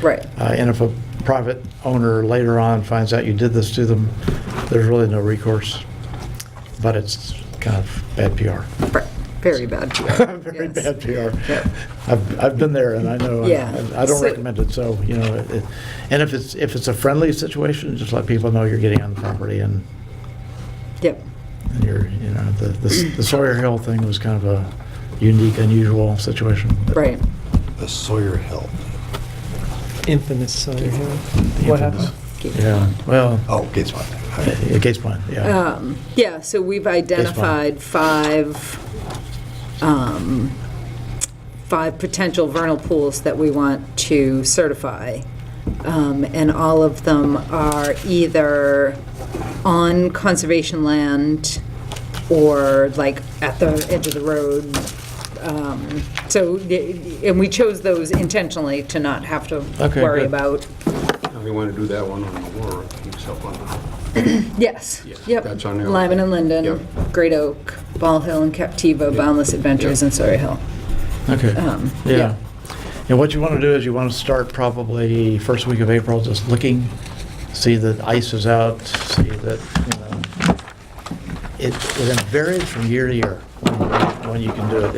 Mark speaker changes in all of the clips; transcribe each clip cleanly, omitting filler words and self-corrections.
Speaker 1: Right.
Speaker 2: And if a private owner later on finds out you did this to them, there's really no recourse. But it's kind of bad PR.
Speaker 1: Right. Very bad PR.
Speaker 2: Very
Speaker 1: Yes.
Speaker 2: bad PR.
Speaker 1: Yep.
Speaker 2: I've been there, and I know.
Speaker 1: Yeah.
Speaker 2: I don't
Speaker 1: So-
Speaker 2: recommend it. So and if it's a friendly situation, just let people know you're getting on the property, and
Speaker 1: Yep.
Speaker 2: you're the Sawyer Hill thing was kind of a unique, unusual situation. But
Speaker 1: Right.
Speaker 3: The Sawyer Hill.
Speaker 4: Infamous Sawyer Hill. What happened?
Speaker 2: Yeah. Well,
Speaker 3: Oh, Gates Pond.
Speaker 2: Gates Pond. Yeah.
Speaker 1: Yeah, so we've identified five potential vernal pools that we want to certify. And all of them are either on conservation land or like at the edge of the road. And we chose those intentionally to not have to
Speaker 2: Okay,
Speaker 1: worry
Speaker 2: good.
Speaker 1: about.
Speaker 5: Now, you want to do that one on Aurora, keeps up on.
Speaker 1: Yes,
Speaker 5: Yeah,
Speaker 1: yep.
Speaker 5: that's on there.
Speaker 1: Lyman and Linden,
Speaker 5: Yep.
Speaker 1: Great Oak, Ball Hill and Captiva, Boundless Adventures, and Sawyer Hill.
Speaker 2: Okay.
Speaker 1: Yeah.
Speaker 2: Yeah. And what you want to do is you want to start probably first week of April, just looking, see that ice is out, see that, it varies from year to year when you can do it.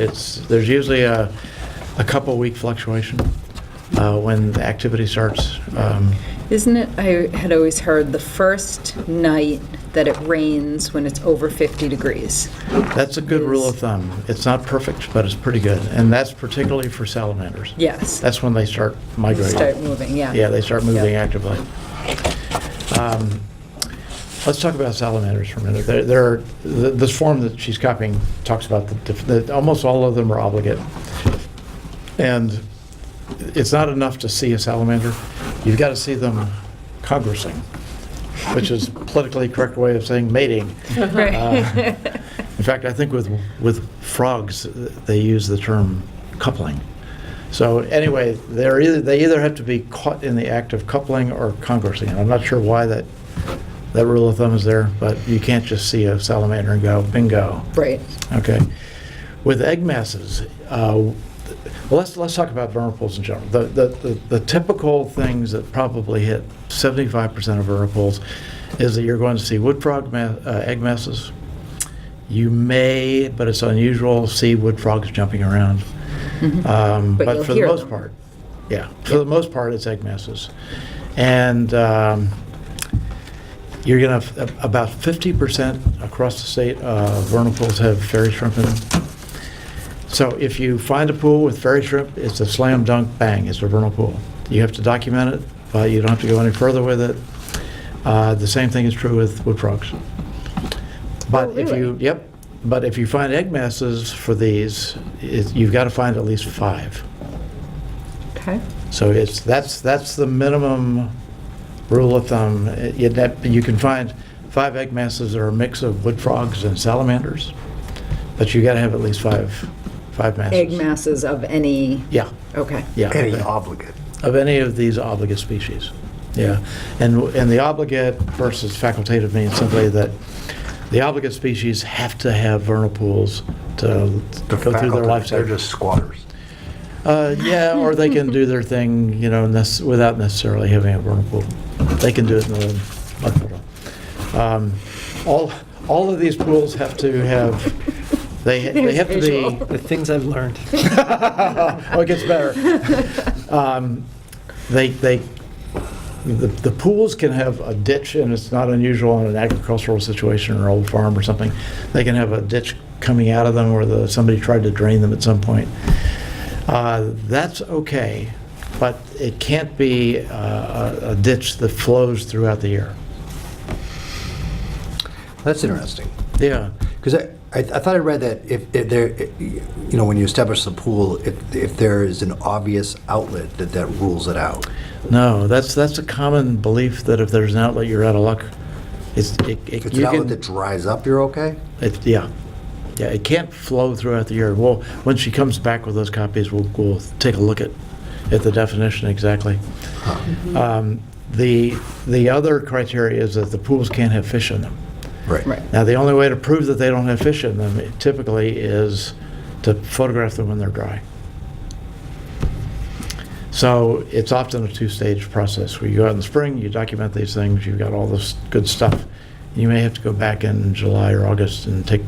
Speaker 2: There's usually a couple week fluctuation when the activity starts.
Speaker 1: Isn't it, I had always heard the first night that it rains when it's over 50 degrees.
Speaker 2: That's a good rule of thumb. It's not perfect, but it's pretty good. And that's particularly for salamanders.
Speaker 1: Yes.
Speaker 2: That's when they start migrating.
Speaker 1: Start moving, yeah.
Speaker 2: Yeah, they start moving
Speaker 1: Yeah.
Speaker 2: actively. Let's talk about salamanders for a minute. This form that she's copying talks about almost all of them are obligate. And it's not enough to see a salamander. You've got to see them congressing, which is a politically correct way of saying mating.
Speaker 1: Right.
Speaker 2: In fact, I think with frogs, they use the term coupling. So anyway, they either have to be caught in the act of coupling or congressing. And I'm not sure why that rule of thumb is there, but you can't just see a salamander and go, bingo.
Speaker 1: Right.
Speaker 2: Okay. With egg masses, well, let's talk about vernal pools in general. The typical things that probably hit 75% of vernal pools is that you're going to see wood frog egg masses. You may, but it's unusual, see wood frogs jumping around.
Speaker 1: But you'll
Speaker 2: for the
Speaker 1: hear
Speaker 2: most
Speaker 1: them.
Speaker 2: part, yeah, for the most part, it's egg masses. And you're going to, about 50% across the state, vernal pools have fairy shrimp in them. So if you find a pool with fairy shrimp, it's a slam dunk bang, it's a vernal pool. You have to document it, but you don't have to go any further with it. The same thing is true with wood frogs. But
Speaker 1: really?
Speaker 2: But if you find egg masses for these, you've got to find at least 5.
Speaker 1: Okay.
Speaker 2: So that's the minimum rule of thumb. You can find 5 egg masses that are a mix of wood frogs and salamanders, but you got to have at least 5 masses.
Speaker 1: Egg masses of any,
Speaker 2: Yeah,
Speaker 1: okay.
Speaker 2: yeah.
Speaker 3: Any obligate.
Speaker 2: Of any of these obligate species. Yeah, and the obligate versus facultative means simply that the obligate species have to have vernal pools to go through their life
Speaker 3: They're
Speaker 2: cycle.
Speaker 3: just squatters.
Speaker 2: Yeah, or they can do their thing, without necessarily having a vernal pool. They can do it in the mud puddle. All of these pools have to have. They have to be.
Speaker 4: The things I've learned.
Speaker 2: Oh, it gets better. The pools can have a ditch, and it's not unusual in an agricultural situation or old farm or something. They can have a ditch coming out of them where somebody tried to drain them at some point. That's okay, but it can't be a ditch that flows throughout the year.
Speaker 3: That's interesting.
Speaker 2: Yeah.
Speaker 3: Because I thought I read that if there, when you establish the pool, if there is an obvious outlet, that rules it out.
Speaker 2: No, that's a common belief that if there's an outlet, you're out of luck.
Speaker 3: If it's an outlet that dries up, you're okay?
Speaker 2: Yeah, it can't flow throughout the year. Well, when she comes back with those copies, we'll take a look at the definition exactly. The other criteria is that the pools can't have fish in them.
Speaker 3: Right.
Speaker 2: Now, the only way to prove that they don't have fish in them typically is to photograph them when they're dry. So it's often a two-stage process, where you go out in the spring, you document these things, you've got all this good stuff. You may have to go back in July or August and take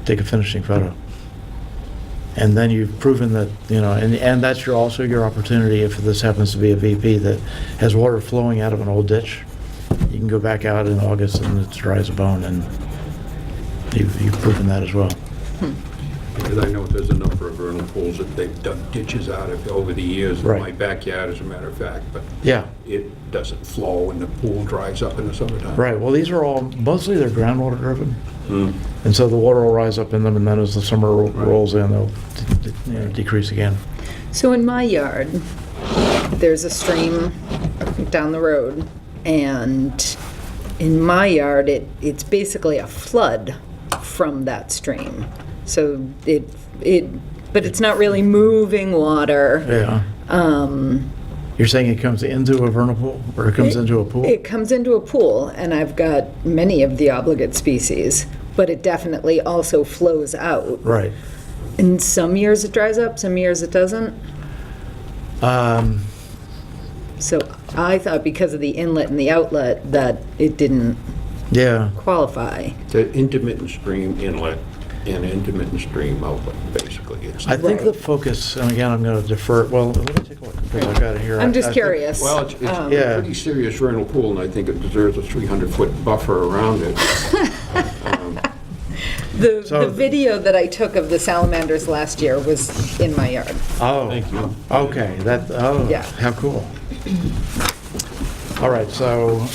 Speaker 2: a finishing photo. And then you've proven that, and that's also your opportunity, if this happens to be a VP that has water flowing out of an old ditch, you can go back out in August and it's dry as a bone, and you've proven that as well.
Speaker 5: Because I know there's a number of vernal pools that they've dug ditches out of over the years in
Speaker 2: Right.
Speaker 5: my backyard, as a matter of fact, but
Speaker 2: Yeah,
Speaker 5: it doesn't flow when the pool dries up in the summertime.
Speaker 2: right. Well, these are all, mostly they're groundwater driven.
Speaker 5: Hmm.
Speaker 2: And so the water will rise up in them, and then as the summer rolls in, they'll decrease again.
Speaker 1: So in my yard, there's a stream down the road, and in my yard, it's basically a flood from that stream. So but it's not really moving water.
Speaker 2: Yeah. You're saying it comes into a vernal pool, or it comes into a pool?
Speaker 1: It comes into a pool, and I've got many of the obligate species, but it definitely also flows out.
Speaker 2: Right.
Speaker 1: And some years it dries up, some years it doesn't. So I thought because of the inlet and the outlet that it didn't
Speaker 2: Yeah.
Speaker 1: qualify.
Speaker 5: The intermittent stream inlet and intermittent stream outlet, basically. It's
Speaker 2: I think the focus, and again, I'm going to defer, well, let me take a look, because I've got it here.
Speaker 1: I'm
Speaker 2: I
Speaker 1: just
Speaker 2: think-
Speaker 1: curious.
Speaker 5: Well, it's
Speaker 2: Yeah.
Speaker 5: a pretty serious vernal pool, and I think it deserves a 300-foot buffer around it.
Speaker 1: The
Speaker 2: So-
Speaker 1: video that I took of the salamanders last year was in my yard.
Speaker 2: Oh.
Speaker 5: Thank you.
Speaker 2: Okay,
Speaker 1: Yeah.
Speaker 2: how cool. All right, so,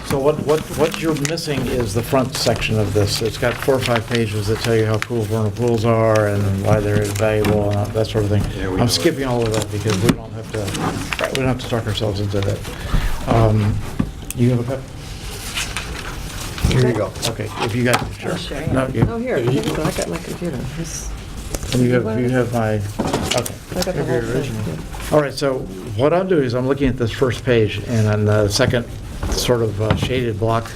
Speaker 2: so what you're missing is the front section of this. It's got 4 or 5 pages that tell you how cool vernal pools are and why they're valuable and that sort of thing.
Speaker 5: Yeah, we know
Speaker 2: I'm
Speaker 5: it.
Speaker 2: skipping all of that because we don't have to talk ourselves into that. You have a cup?
Speaker 3: Here you go.
Speaker 2: Okay, if you got, sure.
Speaker 6: Oh, sure, yeah.
Speaker 2: No, you-
Speaker 6: Oh, here, here you go, I got my computer. This-
Speaker 2: You have my, okay.
Speaker 6: I got the whole thing.
Speaker 2: All right, so what I'm doing is I'm looking at this first page, and on the second sort of shaded block,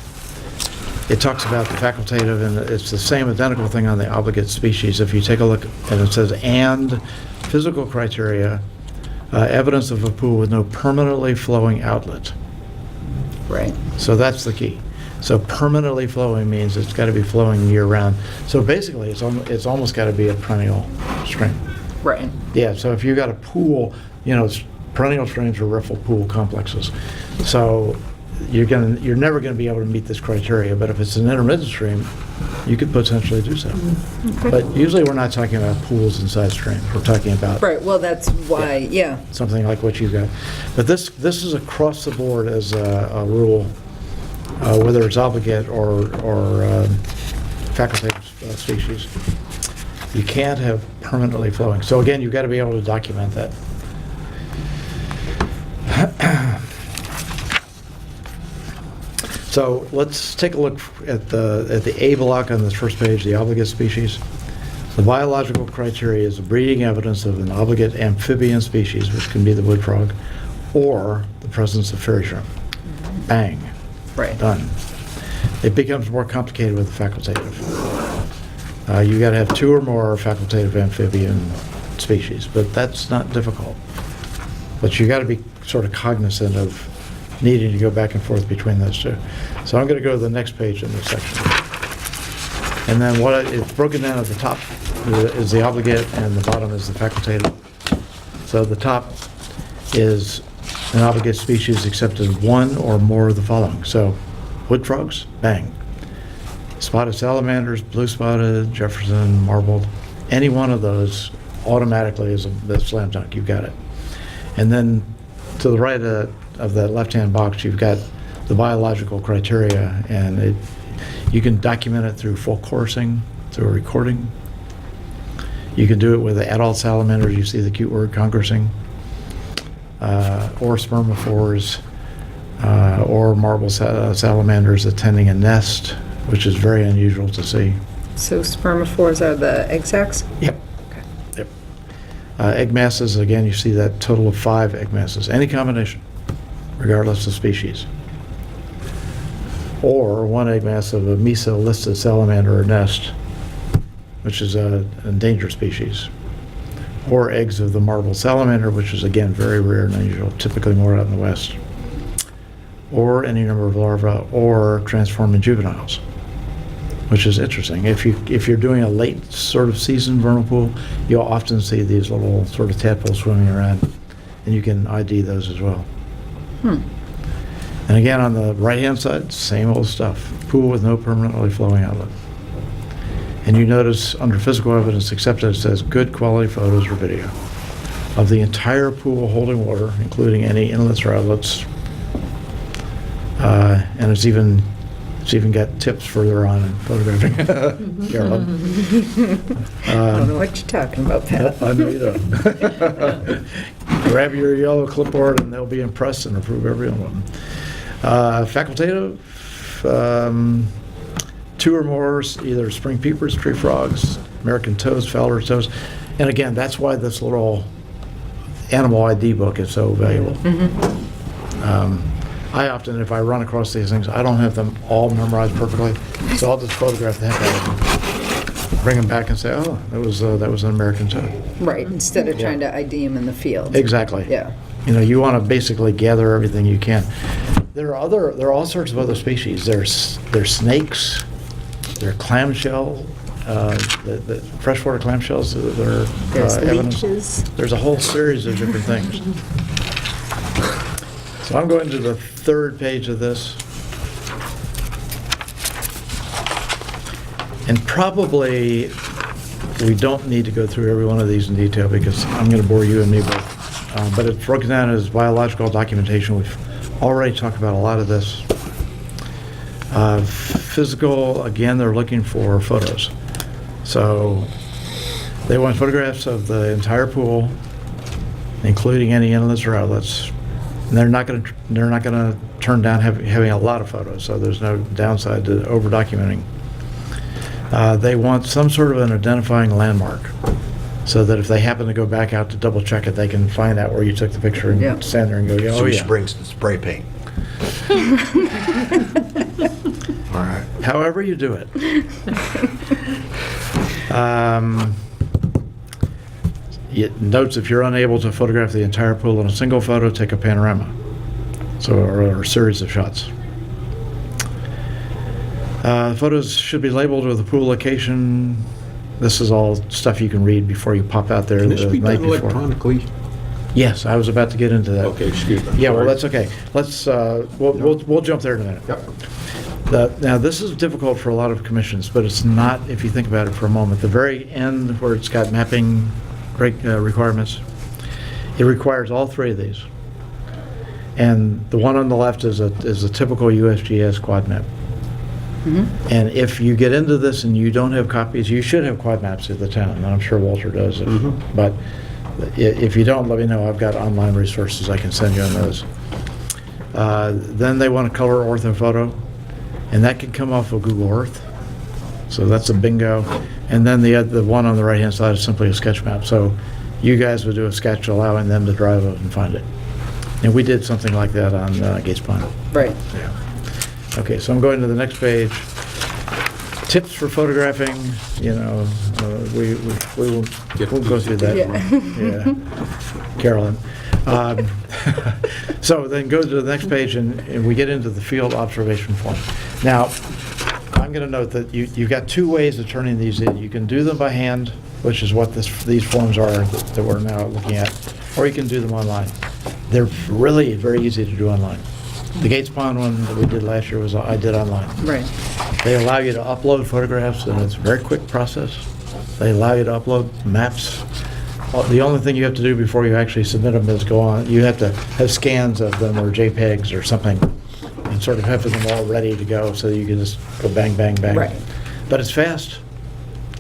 Speaker 2: it talks about the facultative, and it's the same identical thing on the obligate species. If you take a look, and it says, and physical criteria, evidence of a pool with no permanently flowing outlet.
Speaker 1: Right.
Speaker 2: So that's the key. So permanently flowing means it's got to be flowing year-round. So basically, it's almost got to be a perennial stream.
Speaker 1: Right.
Speaker 2: Yeah, so if you've got a pool, perennial streams are riffle pool complexes. So you're never going to be able to meet this criteria, but if it's an intermittent stream, you could potentially do so. But usually we're not talking about pools inside streams. We're talking about
Speaker 1: Right, well, that's why, yeah.
Speaker 2: something like what you've got. But this is across the board as a rule, whether it's obligate or facultative species. You can't have permanently flowing. So again, you've got to be able to document that. So let's take a look at the A block on this first page, the obligate species. The biological criteria is the breeding evidence of an obligate amphibian species, which can be the wood frog, or the presence of fairy shrimp. Bang.
Speaker 1: Right.
Speaker 2: Done. It becomes more complicated with the facultative. You got to have 2 or more facultative amphibian species, but that's not difficult. But you got to be sort of cognizant of needing to go back and forth between those 2. So I'm going to go to the next page in this section. And then it's broken down at the top is the obligate and the bottom is the facultative. So the top is an obligate species accepted 1 or more of the following. So wood frogs, bang. Spotted salamanders, blue spotted, Jefferson, marbled, any one of those automatically is a slam dunk. You've got it. And then to the right of that left-hand box, you've got the biological criteria, and you can document it through full coursing, through a recording. You can do it with the adult salamanders. You see the cute word, congressing, or spermophores, or marble salamanders attending a nest, which is very unusual to see.
Speaker 1: So spermophores are the egg sacs?
Speaker 2: Yep. Yep. Egg masses, again, you see that total of 5 egg masses, any combination, regardless of species. Or 1 egg mass of a meso-listed salamander or nest, which is an endangered species, or eggs of the marble salamander, which is again very rare and unusual, typically more out in the west, or any number of larvae, or transforming juveniles, which is interesting. If you're doing a late sort of season vernal pool, you'll often see these little sort of tadpoles swimming around, and you can ID those as well. And again, on the right-hand side, same old stuff. Pool with no permanently flowing outlet. And you notice under physical evidence accepted, it says good quality photos or video of the entire pool holding water, including any inlets or outlets. And it's even got tips further on in photographing. Carolyn.
Speaker 1: I don't know what you're talking about, Pat.
Speaker 2: I know you don't. Grab your yellow clipboard and they'll be impressed and approve every one of them. Facultative, 2 or more, either spring peepers, tree frogs, American toads, Fowler toads. And again, that's why this little animal ID book is so valuable. I often, if I run across these things, I don't have them all memorized perfectly, so I'll just photograph the heck out of them, bring them back and say, oh, that was an American toad.
Speaker 1: Right, instead of trying to ID them in the field.
Speaker 2: Exactly.
Speaker 1: Yeah.
Speaker 2: You know, you want to basically gather everything you can. There are all sorts of other species. There's snakes, there are clamshell, the freshwater clamshells that are
Speaker 1: There's
Speaker 2: evidence.
Speaker 1: leeches.
Speaker 2: There's a whole series of different things. So I'm going to the 3rd page of this. And probably we don't need to go through every one of these in detail because I'm going to bore you and me both. But it's broken down as biological documentation. We've already talked about a lot of this. Physical, again, they're looking for photos. So they want photographs of the entire pool, including any inlets or outlets. And they're not going to turn down having a lot of photos, so there's no downside to over documenting. They want some sort of an identifying landmark, so that if they happen to go back out to double check it, they can find out where you took the picture and
Speaker 1: Yeah.
Speaker 2: stand there and go, yeah, oh
Speaker 3: So
Speaker 2: yeah.
Speaker 3: springs spray paint. All right.
Speaker 2: However you do it. It notes if you're unable to photograph the entire pool in a single photo, take a panorama. So, or a series of shots. Photos should be labeled with the pool location. This is all stuff you can read before you pop out there
Speaker 5: Can
Speaker 2: the
Speaker 5: this be
Speaker 2: night
Speaker 5: done
Speaker 2: before.
Speaker 5: electronically?
Speaker 2: Yes, I was about to get into that.
Speaker 5: Okay, excuse me.
Speaker 2: Yeah, well,
Speaker 5: Sorry.
Speaker 2: that's okay. Let's, we'll jump there in a minute.
Speaker 5: Yep.
Speaker 2: Now, this is difficult for a lot of commissions, but it's not if you think about it for a moment. The very end where it's got mapping requirements, it requires all 3 of these. And the one on the left is a typical USGS quad map. And if you get into this and you don't have copies, you should have quad maps at the town, and I'm sure Walter does. But if you don't, let me know. I've got online resources I can send you on those. Then they want a color orthophoto, and that can come off of Google Earth. So that's a bingo. And then the one on the right-hand side is simply a sketch map. So you guys would do a sketch allowing them to drive up and find it. And we did something like that on Gates Pond.
Speaker 1: Right.
Speaker 2: Yeah. Okay, so I'm going to the next page. Tips for photographing, you know, we'll go through that. Yeah. Carolyn. So then go to the next page and we get into the field observation form. Now, I'm going to note that you've got 2 ways of turning these in. You can do them by hand, which is what these forms are that we're now looking at, or you can do them online. They're really very easy to do online. The Gates Pond one that we did last year I did online.
Speaker 1: Right.
Speaker 2: They allow you to upload photographs, and it's a very quick process. They allow you to upload maps. The only thing you have to do before you actually submit them is go on. You have to have scans of them or JPEGs or something, and sort of have them all ready to go, so you can just go bang, bang, bang.
Speaker 1: Right.
Speaker 2: But it's fast.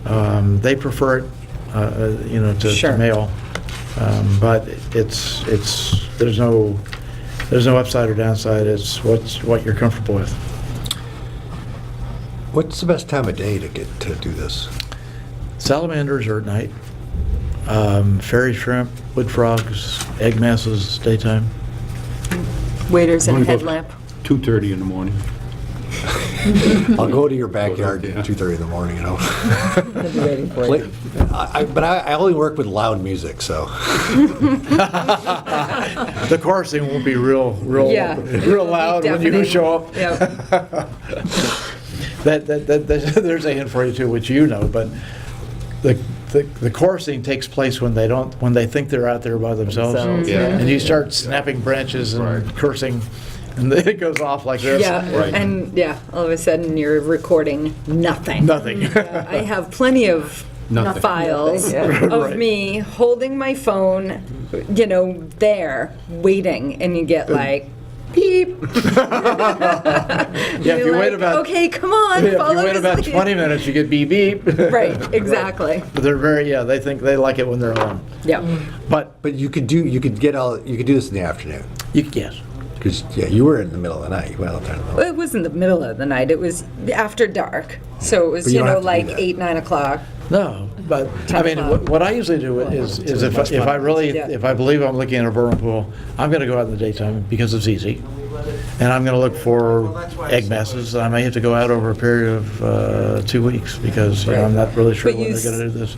Speaker 2: They prefer it, to mail. But there's no upside or downside. It's what you're comfortable with.
Speaker 3: What's the best time of day to do this?
Speaker 2: Salamanders are at night. Fairy shrimp, wood frogs, egg masses daytime.
Speaker 1: Waiters and
Speaker 5: What about-
Speaker 1: headlamp.
Speaker 5: 2:30 in the morning.
Speaker 3: I'll go to your backyard at 2:30 in the morning, you know.
Speaker 6: I'll be waiting for you.
Speaker 3: But I only work with loud music, so.
Speaker 2: The chorusing will be real
Speaker 1: Yeah.
Speaker 2: loud when you
Speaker 1: Deafening.
Speaker 2: show up.
Speaker 1: Yep.
Speaker 2: There's a hint for you too, which you know, but the chorusing takes place when they think they're out there by themselves.
Speaker 5: Yeah.
Speaker 2: And you start snapping branches and
Speaker 5: Right.
Speaker 2: cursing, and then it goes off like this.
Speaker 1: Yeah,
Speaker 5: Right.
Speaker 1: and all of a sudden you're recording nothing.
Speaker 2: Nothing.
Speaker 1: I have plenty of
Speaker 5: Nothing.
Speaker 1: files
Speaker 6: Nothing,
Speaker 1: of
Speaker 2: Right.
Speaker 1: me holding my phone, there, waiting, and you get like, beep.
Speaker 2: Yeah, if
Speaker 1: You're
Speaker 2: you wait
Speaker 1: like,
Speaker 2: about
Speaker 1: okay, come on,
Speaker 2: if
Speaker 1: follow
Speaker 2: you wait
Speaker 1: this
Speaker 2: about
Speaker 1: lead."
Speaker 2: 20 minutes, you get beep beep.
Speaker 1: Right, exactly.
Speaker 2: But they're they think they like it when they're alone.
Speaker 1: Yep.
Speaker 2: But
Speaker 3: But you could do this in the afternoon.
Speaker 2: yes.
Speaker 3: Because, you were in the middle of the night. You went out there in the middle.
Speaker 1: Well, it wasn't the middle of the night. It was after dark. So it was,
Speaker 3: But you don't have to do
Speaker 1: like
Speaker 3: that.
Speaker 1: 8, 9 o'clock.
Speaker 2: No, but I mean, what I usually do is if I really,
Speaker 1: Yeah.
Speaker 2: if I believe I'm looking at a vernal pool, I'm going to go out in the daytime because it's easy. And I'm going to look for egg masses. I may have to go out over a period of 2 weeks because I'm not really sure
Speaker 1: But
Speaker 2: when
Speaker 1: you
Speaker 2: they're going to do this.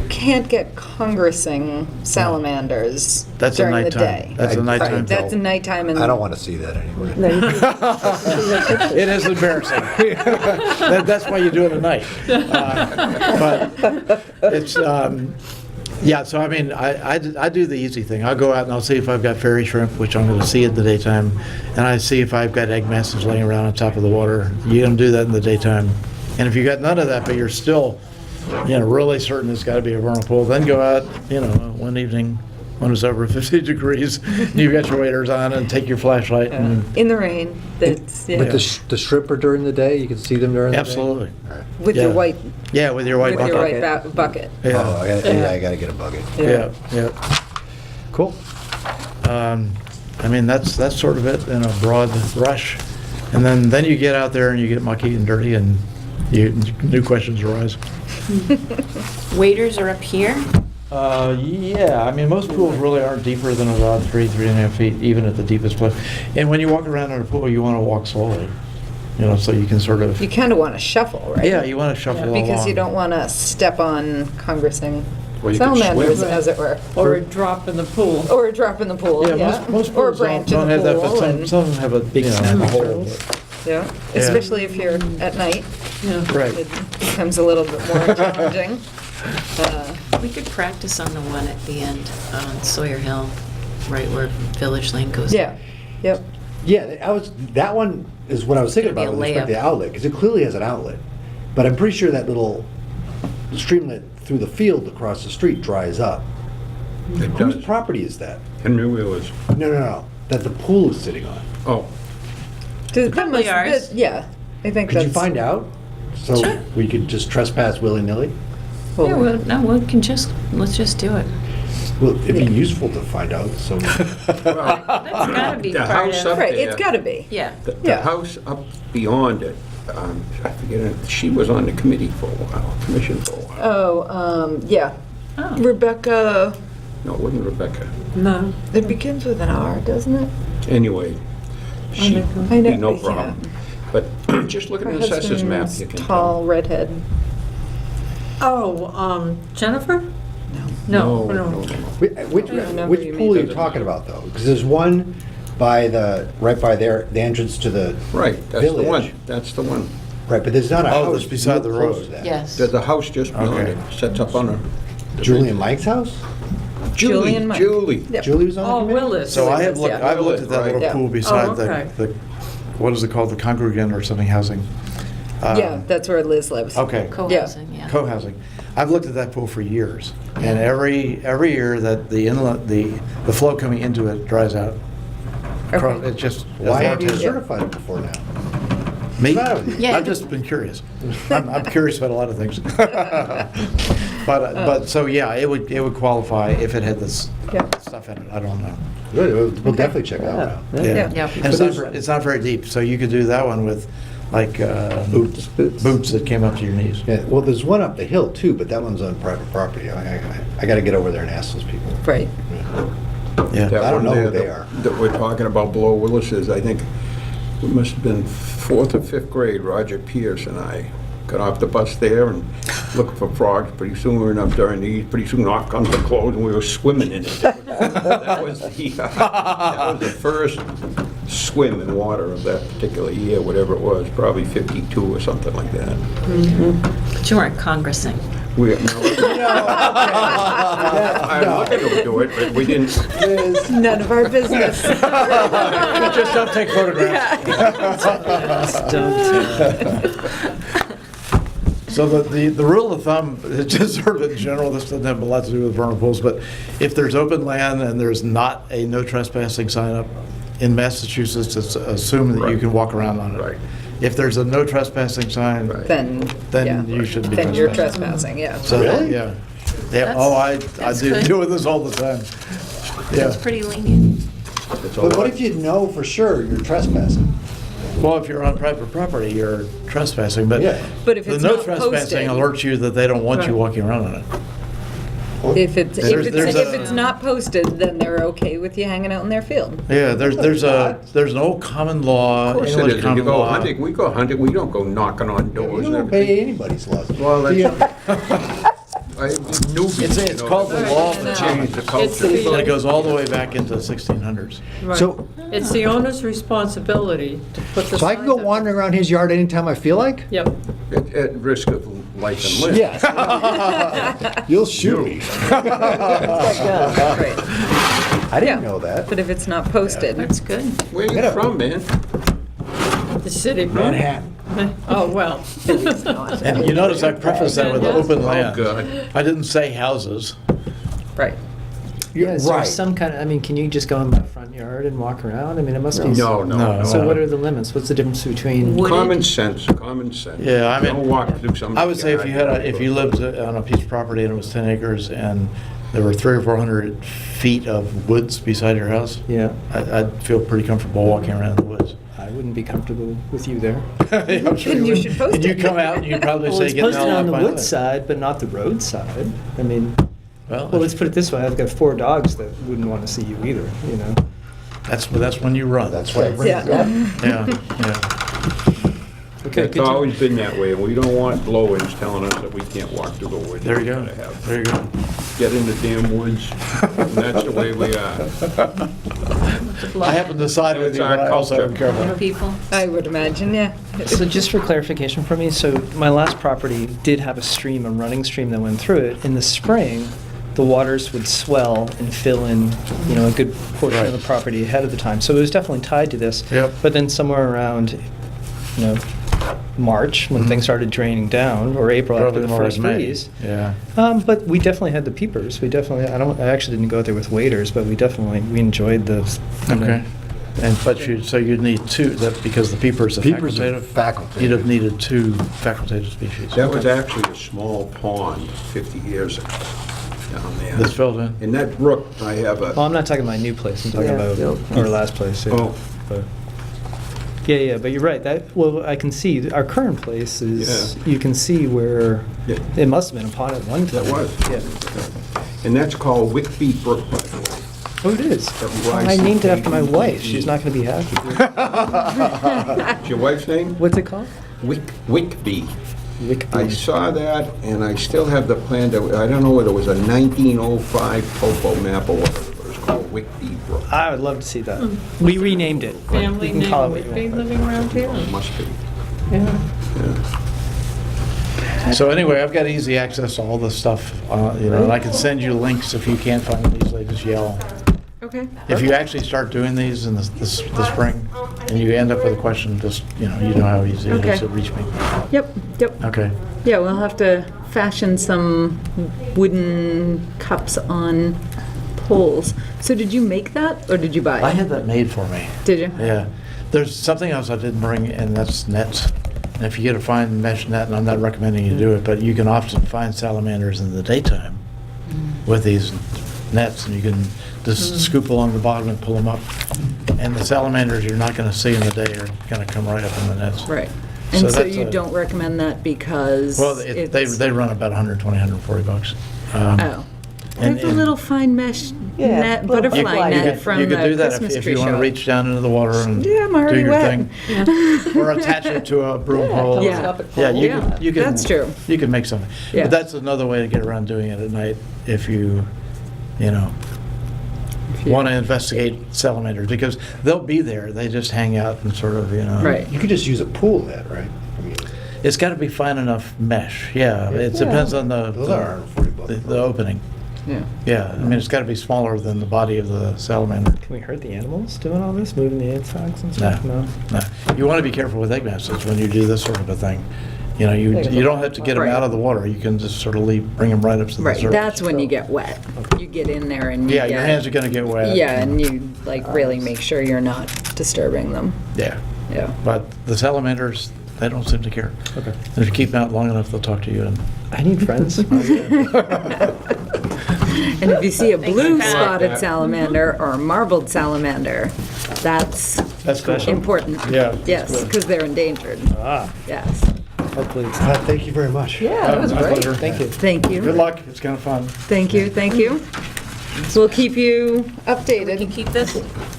Speaker 1: Can't get congressing salamanders
Speaker 2: That's a
Speaker 1: during the
Speaker 2: nighttime.
Speaker 1: day.
Speaker 2: That's a nighttime.
Speaker 1: Right, that's a
Speaker 2: film.
Speaker 1: nighttime. And
Speaker 3: I don't want to see that anyway.
Speaker 6: No, you can-
Speaker 2: It is embarrassing. That's why you do it at night. But it's, yeah, so I mean, I do the easy thing. I'll go out and I'll see if I've got fairy shrimp, which I'm going to see in the daytime, and I see if I've got egg masses laying around on top of the water. You're going to do that in the daytime. And if you got none of that, but you're still, really certain it's got to be a vernal pool, then go out, one evening when it's over 50 degrees, you've got your waders on and take your flashlight and,
Speaker 1: in the rain. That's
Speaker 3: But the shrimp are during the day? You can see them during the day?
Speaker 2: absolutely.
Speaker 1: with your
Speaker 2: yeah.
Speaker 1: white
Speaker 2: Yeah, with your white
Speaker 1: with your
Speaker 2: bucket.
Speaker 1: white bucket.
Speaker 3: Oh,
Speaker 2: Yeah,
Speaker 3: I got to get a bucket.
Speaker 2: yeah, yeah.
Speaker 3: Cool.
Speaker 2: I mean, that's sort of it in a broad brush. And then you get out there and you get mucky and dirty and new questions arise.
Speaker 7: Waders are up here?
Speaker 2: Yeah, I mean, most pools really aren't deeper than about 3.5 feet, even at the deepest place. And when you walk around in a pool, you want to walk slowly, so you can sort of,
Speaker 1: You kind of want to shuffle, right?
Speaker 2: yeah, you want to shuffle along.
Speaker 1: Because you don't want to step on congressing
Speaker 5: Well, you could
Speaker 1: salamanders,
Speaker 5: swim.
Speaker 1: as it were.
Speaker 6: Or a drop in the pool.
Speaker 1: Or a drop in the pool,
Speaker 2: Yeah,
Speaker 1: yeah.
Speaker 2: most
Speaker 1: Or a
Speaker 2: pools
Speaker 1: branch
Speaker 2: don't
Speaker 1: in
Speaker 2: have
Speaker 1: the
Speaker 2: that, but
Speaker 1: pool.
Speaker 2: some
Speaker 1: and-
Speaker 2: of them have a, have a hole.
Speaker 1: Yeah, especially if you're at night.
Speaker 2: Right.
Speaker 1: It becomes a little bit more challenging.
Speaker 7: We could practice on the one at the end on Sawyer Hill, right where Village Lane goes.
Speaker 1: Yeah, yep.
Speaker 3: Yeah, that one is what I was thinking
Speaker 7: It's gonna
Speaker 3: about
Speaker 7: be
Speaker 3: with
Speaker 7: a
Speaker 3: respect to the
Speaker 7: layup.
Speaker 3: outlet, because it clearly has an outlet. But I'm pretty sure that little streamlet through the field across the street dries up.
Speaker 5: It
Speaker 3: Whose
Speaker 5: does.
Speaker 3: property is that?
Speaker 5: Henry Wheeler's.
Speaker 3: No. That the pool is sitting on.
Speaker 5: Oh,
Speaker 1: That
Speaker 7: Probably
Speaker 1: must-
Speaker 7: ours.
Speaker 1: that- Yeah, I think
Speaker 3: Could
Speaker 1: that's.
Speaker 3: you find out? So
Speaker 7: Sure.
Speaker 3: we could just trespass willy-nilly?
Speaker 7: Yeah, let's just do it.
Speaker 3: Well, it'd be useful to find out, so.
Speaker 7: That's gotta be
Speaker 5: The
Speaker 7: part
Speaker 5: house
Speaker 7: of.
Speaker 5: up
Speaker 1: Right,
Speaker 5: there.
Speaker 1: it's got to be.
Speaker 7: Yeah.
Speaker 5: The
Speaker 1: Yeah.
Speaker 5: house up beyond it, I forget, she was on the committee for a while, commission for a while.
Speaker 1: Oh, yeah.
Speaker 7: Oh.
Speaker 1: Rebecca,
Speaker 5: No, it wasn't Rebecca.
Speaker 6: No.
Speaker 1: it begins with an R, doesn't it?
Speaker 5: Anyway, she,
Speaker 1: I know,
Speaker 5: no
Speaker 1: yeah.
Speaker 5: problem. But just look at
Speaker 1: Her
Speaker 5: the assessor's map,
Speaker 1: husband's
Speaker 5: you can
Speaker 1: tall,
Speaker 5: tell.
Speaker 1: redhead.
Speaker 6: Oh, Jennifer?
Speaker 5: No,
Speaker 6: No.
Speaker 5: no, no.
Speaker 3: Which
Speaker 1: don't know
Speaker 3: which
Speaker 1: who you
Speaker 3: pool are
Speaker 1: mean.
Speaker 3: you talking about, though? Because there's one right by the entrance to the
Speaker 5: Right, that's the
Speaker 3: village.
Speaker 5: one, that's the one.
Speaker 3: Right, but there's not a
Speaker 2: Oh,
Speaker 3: house
Speaker 2: that's beside the
Speaker 3: real close
Speaker 2: road.
Speaker 3: to that.
Speaker 7: Yes.
Speaker 5: There's a house just beyond
Speaker 2: Okay.
Speaker 5: it, sets up on a...
Speaker 3: Julie and Mike's house?
Speaker 1: Julie and Mike.
Speaker 5: Julie.
Speaker 1: Yep.
Speaker 3: Julie was on the
Speaker 6: Oh,
Speaker 3: committee?
Speaker 6: Willis.
Speaker 2: So I have
Speaker 1: Willis,
Speaker 2: looked,
Speaker 1: yeah.
Speaker 2: I've looked at that
Speaker 5: Right.
Speaker 2: little
Speaker 1: Yeah.
Speaker 2: pool beside
Speaker 6: Oh, okay.
Speaker 2: the, what is it called, the congregant or something housing?
Speaker 1: Yeah, that's where Liz lives.
Speaker 2: Okay.
Speaker 7: Co-housing, yeah.
Speaker 2: Co-housing. I've looked at that pool for years, and every year that the inlet, the flow coming into it dries out.
Speaker 1: Okay.
Speaker 2: It just.
Speaker 3: Why have you
Speaker 2: it's not-
Speaker 3: certified it before now?
Speaker 2: Me?
Speaker 3: What's the matter with you?
Speaker 7: Yeah.
Speaker 2: I've just been curious. I'm curious about a lot of things. But so, yeah, it would qualify if it had this
Speaker 1: Yeah.
Speaker 2: stuff in it. I don't know.
Speaker 3: Good, we'll definitely check that one out.
Speaker 1: Yeah.
Speaker 7: Yeah.
Speaker 2: And it's not very deep, so you could do that one with like
Speaker 3: Boots.
Speaker 2: boots that came up to your knees.
Speaker 3: Yeah, well, there's one up the hill too, but that one's on private property. I got to get over there and ask those people.
Speaker 1: Right.
Speaker 2: Yeah.
Speaker 5: That
Speaker 3: I don't
Speaker 5: one
Speaker 3: know
Speaker 5: there
Speaker 3: who they are.
Speaker 5: That we're talking about below Willis's, I think it must have been 4th or 5th grade, Roger Pierce and I got off the bus there and looked for frogs. Pretty soon we were enough during these. Pretty soon off comes the clothes and we were swimming in it. That was the first swim in water of that particular year, whatever it was, probably 52 or something like that.
Speaker 7: But you weren't congressing.
Speaker 5: We, no, I looked at them do it, but we didn't.
Speaker 1: None of our business.
Speaker 2: Just don't take photographs. So the rule of thumb, it's just sort of in general, this doesn't have a lot to do with vernal pools, but if there's open land and there's not a no trespassing sign up in Massachusetts, it's assumed that you
Speaker 5: Right.
Speaker 2: can walk around on it.
Speaker 5: Right.
Speaker 2: If there's a no trespassing sign,
Speaker 5: Right.
Speaker 1: Then,
Speaker 2: then
Speaker 1: yeah.
Speaker 2: you should be
Speaker 1: Then you're
Speaker 2: trespassing.
Speaker 1: trespassing, yeah.
Speaker 2: So,
Speaker 3: Really?
Speaker 2: yeah. Yeah,
Speaker 7: That's-
Speaker 2: oh, I
Speaker 7: that's
Speaker 2: do
Speaker 7: good.
Speaker 2: deal with this all the time.
Speaker 7: It's
Speaker 2: Yeah.
Speaker 7: pretty lenient.
Speaker 5: It's all
Speaker 3: But what
Speaker 5: right.
Speaker 3: if you know for sure you're trespassing?
Speaker 2: Well, if you're on private property, you're trespassing, but
Speaker 3: Yeah.
Speaker 1: But if
Speaker 2: the
Speaker 1: it's
Speaker 2: no
Speaker 1: not
Speaker 2: trespassing
Speaker 1: posted,
Speaker 2: alerts you that they don't want you
Speaker 1: Right.
Speaker 2: walking around on it.
Speaker 1: if it's,
Speaker 2: There's-
Speaker 1: if
Speaker 2: there's
Speaker 1: it's
Speaker 2: a-
Speaker 1: not posted, then they're okay with you hanging out in their field.
Speaker 2: Yeah, there's an old common law,
Speaker 5: Of course it
Speaker 2: English
Speaker 5: is. If you
Speaker 2: common
Speaker 5: go
Speaker 2: law.
Speaker 5: hunting, we go hunting, we don't go knocking on doors
Speaker 3: You
Speaker 5: and
Speaker 3: don't
Speaker 5: everything.
Speaker 3: obey anybody's laws.
Speaker 5: Well,
Speaker 3: Do you?
Speaker 5: Newbies,
Speaker 2: It's
Speaker 5: you
Speaker 2: called the law
Speaker 5: know,
Speaker 2: of the
Speaker 5: change the
Speaker 6: It's
Speaker 5: culture.
Speaker 6: the-
Speaker 2: And it goes all the way back into the 1600s.
Speaker 6: Right.
Speaker 3: So-
Speaker 6: It's the owner's responsibility to put the signs
Speaker 3: So I can go
Speaker 6: up.
Speaker 3: wandering around his yard anytime I feel like?
Speaker 6: Yep.
Speaker 5: At risk of life and limb.
Speaker 3: Yes. You'll shoot me.
Speaker 1: Right.
Speaker 3: I didn't
Speaker 1: Yeah.
Speaker 3: know that.
Speaker 1: But if it's not posted,
Speaker 7: That's good.
Speaker 5: Where you
Speaker 3: Get
Speaker 5: from, man?
Speaker 6: The city.
Speaker 3: Manhattan.
Speaker 6: Oh, well.
Speaker 2: And you notice I prefaced that with open
Speaker 5: Oh,
Speaker 2: land.
Speaker 5: God.
Speaker 2: I didn't say houses.
Speaker 1: right.
Speaker 4: Yeah, is there
Speaker 3: Right.
Speaker 4: some kind of, I mean, can you just go in my front yard and walk around? I mean, it must be.
Speaker 5: No,
Speaker 2: No.
Speaker 5: no,
Speaker 4: So
Speaker 5: no.
Speaker 4: what are the limits? What's the difference between?
Speaker 7: Wooded?
Speaker 5: Common sense, common sense.
Speaker 2: Yeah, I mean,
Speaker 5: Don't walk through some.
Speaker 2: I would say if you if you lived on a piece of property and it was 10 acres and there were 300 or 400 feet of woods beside your house,
Speaker 4: Yeah,
Speaker 2: I'd feel pretty comfortable walking around in the woods.
Speaker 4: I wouldn't be comfortable with you there.
Speaker 2: I'm sure
Speaker 1: Then you
Speaker 2: would.
Speaker 1: should post
Speaker 2: And you
Speaker 1: it.
Speaker 2: come out and you'd probably
Speaker 4: Well,
Speaker 2: say,
Speaker 4: it's
Speaker 2: get the
Speaker 4: posted
Speaker 2: hell
Speaker 4: on
Speaker 2: off
Speaker 4: the
Speaker 2: my
Speaker 4: wood
Speaker 2: land."
Speaker 4: side, but not the road side. I mean,
Speaker 2: Well,
Speaker 4: well, let's put it this way, I've got 4 dogs that wouldn't want to see you either, you know?
Speaker 2: that's when you run.
Speaker 3: That's what I bring
Speaker 1: Yeah.
Speaker 3: it up.
Speaker 2: Yeah, yeah.
Speaker 4: Okay,
Speaker 5: It's
Speaker 4: good to-
Speaker 5: always been that way, and we don't want blow-ins telling us that we can't walk through the woods.
Speaker 2: There you go.
Speaker 5: We gotta have-
Speaker 2: There you go.
Speaker 5: Get in the damn woods, and that's the way we are.
Speaker 2: I happen to side with
Speaker 5: It's
Speaker 2: you,
Speaker 5: our
Speaker 2: but I also am
Speaker 5: culture.
Speaker 2: careful.
Speaker 7: People.
Speaker 1: I would imagine, yeah.
Speaker 4: So just for clarification for me, so my last property did have a stream, a running stream that went through it. In the spring, the waters would swell and fill in, you know, a good portion of the property ahead of the time. So it was definitely tied to this.
Speaker 2: Yep.
Speaker 4: But then somewhere around, you know, March, when things started draining down, or April after
Speaker 2: Probably
Speaker 4: the
Speaker 2: more
Speaker 4: first
Speaker 2: like May.
Speaker 4: freeze.
Speaker 2: Yeah.
Speaker 4: But we definitely had the peepers. We definitely, I actually didn't go there with waders, but we enjoyed the. you know,
Speaker 2: Okay. So you'd need two, that because the peeper's a
Speaker 3: Peepers are
Speaker 2: facultative?
Speaker 3: facultative.
Speaker 2: You'd have needed 2 facultative species.
Speaker 5: That was actually a small pond 50 years ago down there.
Speaker 2: That's filled in?
Speaker 5: In that brook, I have
Speaker 4: Well,
Speaker 5: a,
Speaker 4: I'm not talking about my new place. I'm talking
Speaker 6: Yeah,
Speaker 4: about
Speaker 6: Bill.
Speaker 4: our last place. Yeah.
Speaker 5: Oh.
Speaker 4: But, yeah, but you're right. Well, I can see our current place is.
Speaker 5: Yeah.
Speaker 4: You can see where
Speaker 5: Yeah.
Speaker 4: it must have been a pond at one time.
Speaker 5: that was.
Speaker 4: Yeah.
Speaker 5: And that's called Wickby Brook, by the way.
Speaker 4: Oh, it is.
Speaker 5: W-I-C-K-B-Y.
Speaker 4: I named it after my wife. She's not going to be happy.
Speaker 5: Is your wife's name?
Speaker 4: What's it called?
Speaker 5: Wickby.
Speaker 4: Wickby.
Speaker 5: I saw that, and I still have the plan that, I don't know whether it was a 1905 topo map or whatever, but it was called Wickby Brook.
Speaker 4: I would love to see that. We renamed it. but
Speaker 6: Family
Speaker 4: you can call it
Speaker 6: name
Speaker 4: what you
Speaker 6: would be
Speaker 4: want.
Speaker 6: living around here.
Speaker 5: It must be.
Speaker 6: Yeah.
Speaker 2: So anyway, I've got easy access to all this stuff, and I can send you links if you can't find them easily, just yell.
Speaker 1: Okay.
Speaker 2: If you actually start doing these in the spring, and you end up with a question, just, you know how easy it is
Speaker 1: Okay.
Speaker 2: to reach me.
Speaker 1: Yep, yep.
Speaker 2: Okay.
Speaker 1: Yeah, we'll have to fashion some wooden cups on poles. So did you make that, or did you buy it?
Speaker 2: I had that made for me.
Speaker 1: Did you?
Speaker 2: Yeah. There's something else I didn't bring, and that's nets. And if you get a fine mesh net, and I'm not recommending you do it, but you can often find salamanders in the daytime with these nets, and you can just scoop along the bottom and pull them up. And the salamanders you're not going to see in the day are going to come right up in the nets.
Speaker 1: Right.
Speaker 2: So
Speaker 1: And so
Speaker 2: that's
Speaker 1: you
Speaker 2: a-
Speaker 1: don't recommend that because
Speaker 2: Well, they
Speaker 1: it's...
Speaker 2: run about 120, 140 bucks.
Speaker 1: Oh,
Speaker 2: And-
Speaker 1: There's a
Speaker 2: and-
Speaker 1: little fine mesh
Speaker 8: Yeah,
Speaker 1: net,
Speaker 8: little
Speaker 1: butterfly
Speaker 8: butterfly
Speaker 1: net
Speaker 8: net.
Speaker 1: from
Speaker 2: You
Speaker 1: the
Speaker 2: could do that
Speaker 1: Christmas
Speaker 2: if
Speaker 1: tree
Speaker 2: you want to
Speaker 1: show.
Speaker 2: reach down into the water and
Speaker 1: Yeah, I'm already
Speaker 2: do your
Speaker 1: wet.
Speaker 2: thing. Or attach it to a broom pole.
Speaker 1: Yeah.
Speaker 8: telescopic
Speaker 2: Yeah,
Speaker 8: pole.
Speaker 2: you can.
Speaker 1: That's true.
Speaker 2: You can make something.
Speaker 1: Yeah.
Speaker 2: But that's another way to get around doing it at night if you know, want to investigate salamanders, because they'll be there. They just hang out and sort of,
Speaker 1: Right.
Speaker 3: You could just use a pool net, right? I mean,
Speaker 2: It's got to be fine enough mesh. Yeah, it depends on the
Speaker 3: those are $140.
Speaker 2: the opening.
Speaker 1: Yeah.
Speaker 2: Yeah, I mean, it's got to be smaller than the body of the salamander.
Speaker 4: Can we hurt the animals doing all this, moving the insects and
Speaker 2: No,
Speaker 4: stuff? No.
Speaker 2: no. You want to be careful with egg masses when you do this sort of a thing. You know, you don't have to get them
Speaker 1: Right.
Speaker 2: out of the water. You can just sort of bring them right up to the
Speaker 1: Right,
Speaker 2: surface.
Speaker 1: that's when you get wet. You get in there and you
Speaker 2: Yeah, your
Speaker 1: get-
Speaker 2: hands are going to get wet.
Speaker 1: Yeah, and you like really make sure you're not disturbing them.
Speaker 2: Yeah,
Speaker 1: Yeah.
Speaker 2: but the salamanders, they don't seem to care.
Speaker 4: Okay.
Speaker 2: And if you keep them out long enough, they'll talk to you. And
Speaker 4: I need friends.
Speaker 1: And if you see a blue
Speaker 7: Pat.
Speaker 1: spotted salamander or a marbled salamander, that's
Speaker 2: that's special.
Speaker 1: important.
Speaker 2: Yeah.
Speaker 1: Yes, because they're endangered.
Speaker 4: Ah,
Speaker 1: Yes.
Speaker 4: hopefully it's.
Speaker 3: Thank you very much.
Speaker 8: Yeah, that was
Speaker 2: My
Speaker 8: great.
Speaker 2: pleasure.
Speaker 4: Thank you.
Speaker 1: Thank
Speaker 2: Good
Speaker 1: you.
Speaker 2: luck. It's kind of fun.
Speaker 1: Thank you, thank you. We'll keep you
Speaker 7: We can
Speaker 1: updated.
Speaker 7: keep this?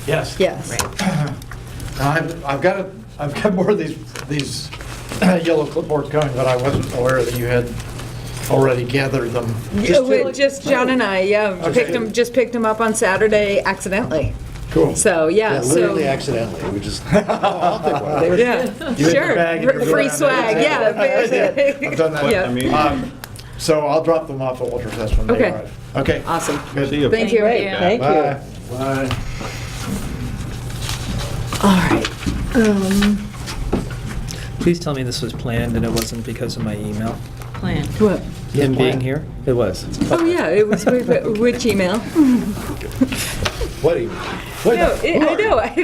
Speaker 2: Yes.
Speaker 1: Yes.
Speaker 2: I've got more of these yellow clipboards coming, but I wasn't aware that you had already gathered them.
Speaker 1: Just John and I, yeah,
Speaker 2: Okay.
Speaker 1: just picked them up on Saturday accidentally.
Speaker 2: Cool.
Speaker 1: So, yeah,
Speaker 3: Yeah,
Speaker 1: so.
Speaker 3: literally accidentally. We just, I'll take one.
Speaker 1: Yeah,
Speaker 2: You in the
Speaker 1: sure.
Speaker 2: bag and you're
Speaker 1: Free
Speaker 2: going
Speaker 1: swag,
Speaker 2: down
Speaker 1: yeah.
Speaker 2: there. I've done that.
Speaker 1: Yeah.
Speaker 5: I mean,
Speaker 2: So I'll drop them off at Walter's Nest when they
Speaker 1: Okay.
Speaker 2: arrive. Okay.
Speaker 1: Awesome.
Speaker 2: Good.
Speaker 5: see you.
Speaker 1: Thank you.
Speaker 8: Great, thank
Speaker 2: Bye.
Speaker 8: you.
Speaker 2: Bye.
Speaker 1: All right.
Speaker 4: Please tell me this was planned and it wasn't because of my email.
Speaker 7: Plan.
Speaker 1: What?
Speaker 4: Him being here? It was.
Speaker 1: Oh, yeah, it was, which email?
Speaker 3: What do you?
Speaker 1: No, I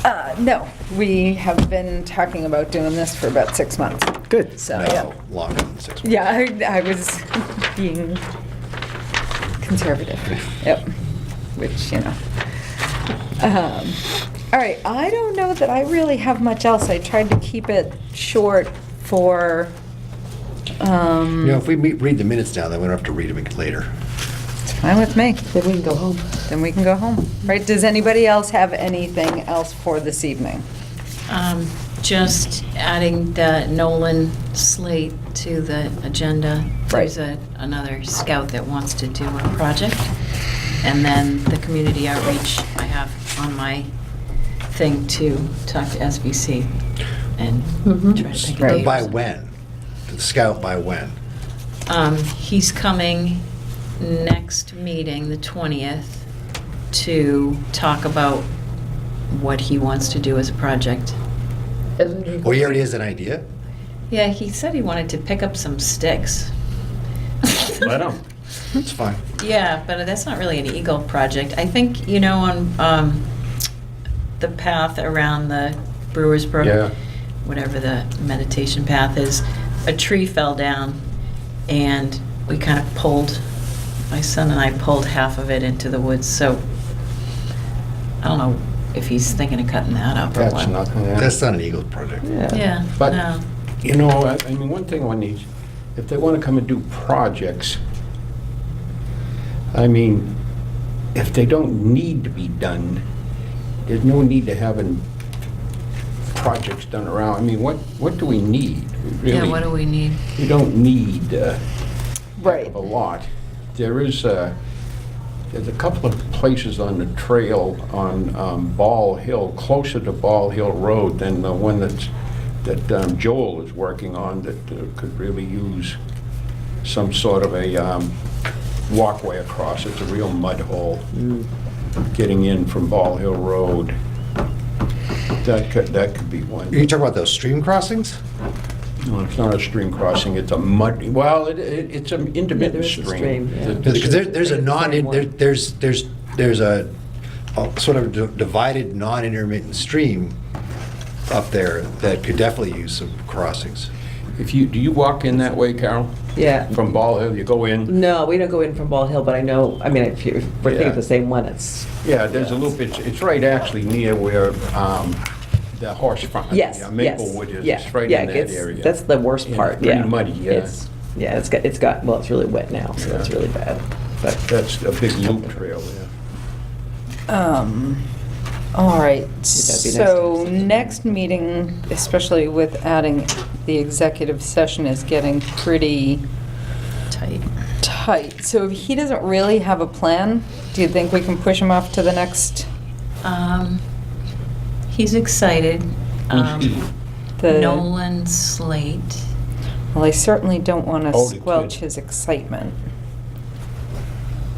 Speaker 1: know, no, we have been talking about doing this for about 6 months.
Speaker 2: Good.
Speaker 1: So, yeah.
Speaker 3: No, longer than 6 months.
Speaker 1: Yeah, I was being conservative. Yep, which, you know. All right, I don't know that I really have much else. I tried to keep it short for,
Speaker 3: You know, if we read the minutes now, then we don't have to read them later.
Speaker 1: it's fine with me.
Speaker 8: Then we can go home.
Speaker 1: Then we can go home. Right, does anybody else have anything else for this evening?
Speaker 7: Just adding the Nolan slate to the agenda. There's another scout that wants to do a project. And then the community outreach I have on my thing to talk to SBC and try to pick a
Speaker 1: Right.
Speaker 7: date.
Speaker 3: By when? The scout by when?
Speaker 7: He's coming next meeting, the 20th, to talk about what he wants to do as a project.
Speaker 3: Well, he already has an idea.
Speaker 7: Yeah, he said he wanted to pick up some sticks.
Speaker 5: Let 'em.
Speaker 3: It's fine.
Speaker 7: Yeah, but that's not really an Eagle project. I think, you know, on the path around the Brewers Brook,
Speaker 5: Yeah.
Speaker 7: whatever the meditation path is, a tree fell down and we kind of pulled, my son and I pulled half of it into the woods. So I don't know if he's thinking of cutting that up or
Speaker 5: That's
Speaker 7: what.
Speaker 5: nothing. Yeah.
Speaker 3: That's not an Eagle project.
Speaker 7: Yeah,
Speaker 5: But-
Speaker 7: no.
Speaker 5: You know, I mean, one thing on these, if they want to come and do projects, I mean, if they don't need to be done, there's no need to having projects done around. I mean, what do we need?
Speaker 7: Yeah,
Speaker 5: Really,
Speaker 7: what do we need?
Speaker 5: we don't need
Speaker 1: Right.
Speaker 5: a lot. There's a couple of places on the trail on Ball Hill, closer to Ball Hill Road than the one that Joel is working on that could really use some sort of a walkway across. It's a real mud hole getting in from Ball Hill Road. That could be one.
Speaker 3: You talking about those stream crossings?
Speaker 5: No, it's not a stream crossing, it's a mud, well, it's an intermittent
Speaker 8: there is a
Speaker 5: stream.
Speaker 8: stream, yeah.
Speaker 3: Because there's a non,
Speaker 8: Same one.
Speaker 3: there's a sort of divided non-intermittent stream up there that could definitely use some crossings.
Speaker 5: Do you walk in that way, Carol?
Speaker 8: Yeah.
Speaker 5: From Ball Hill, you go in?
Speaker 8: No, we don't go in from Ball Hill, but I know, I mean, if we're thinking
Speaker 5: Yeah.
Speaker 8: of the same one, it's,
Speaker 5: Yeah, there's a loop, it's right actually near where the horse farm.
Speaker 8: yes, yes.
Speaker 5: Maplewood is,
Speaker 8: yeah,
Speaker 5: it's right
Speaker 8: yeah,
Speaker 5: in that
Speaker 8: it's-
Speaker 5: area.
Speaker 8: That's the worst
Speaker 5: Yeah,
Speaker 8: part,
Speaker 5: it's
Speaker 8: yeah.
Speaker 5: pretty muddy, yeah.
Speaker 8: It's Yeah, well, it's really wet now, so it's
Speaker 5: Yeah.
Speaker 8: really bad. But
Speaker 5: That's a big loop trail there.
Speaker 1: All right,
Speaker 8: That'd be nice
Speaker 1: so
Speaker 8: to-
Speaker 1: next meeting, especially with adding the executive session, is getting pretty
Speaker 7: Tight.
Speaker 1: tight. So if he doesn't really have a plan, do you think we can push him off to the next?
Speaker 7: He's excited.
Speaker 1: The-
Speaker 7: Nolan Slate.
Speaker 1: Well, I certainly don't want to
Speaker 5: Oh, the
Speaker 1: squelch
Speaker 5: kid.
Speaker 1: his excitement.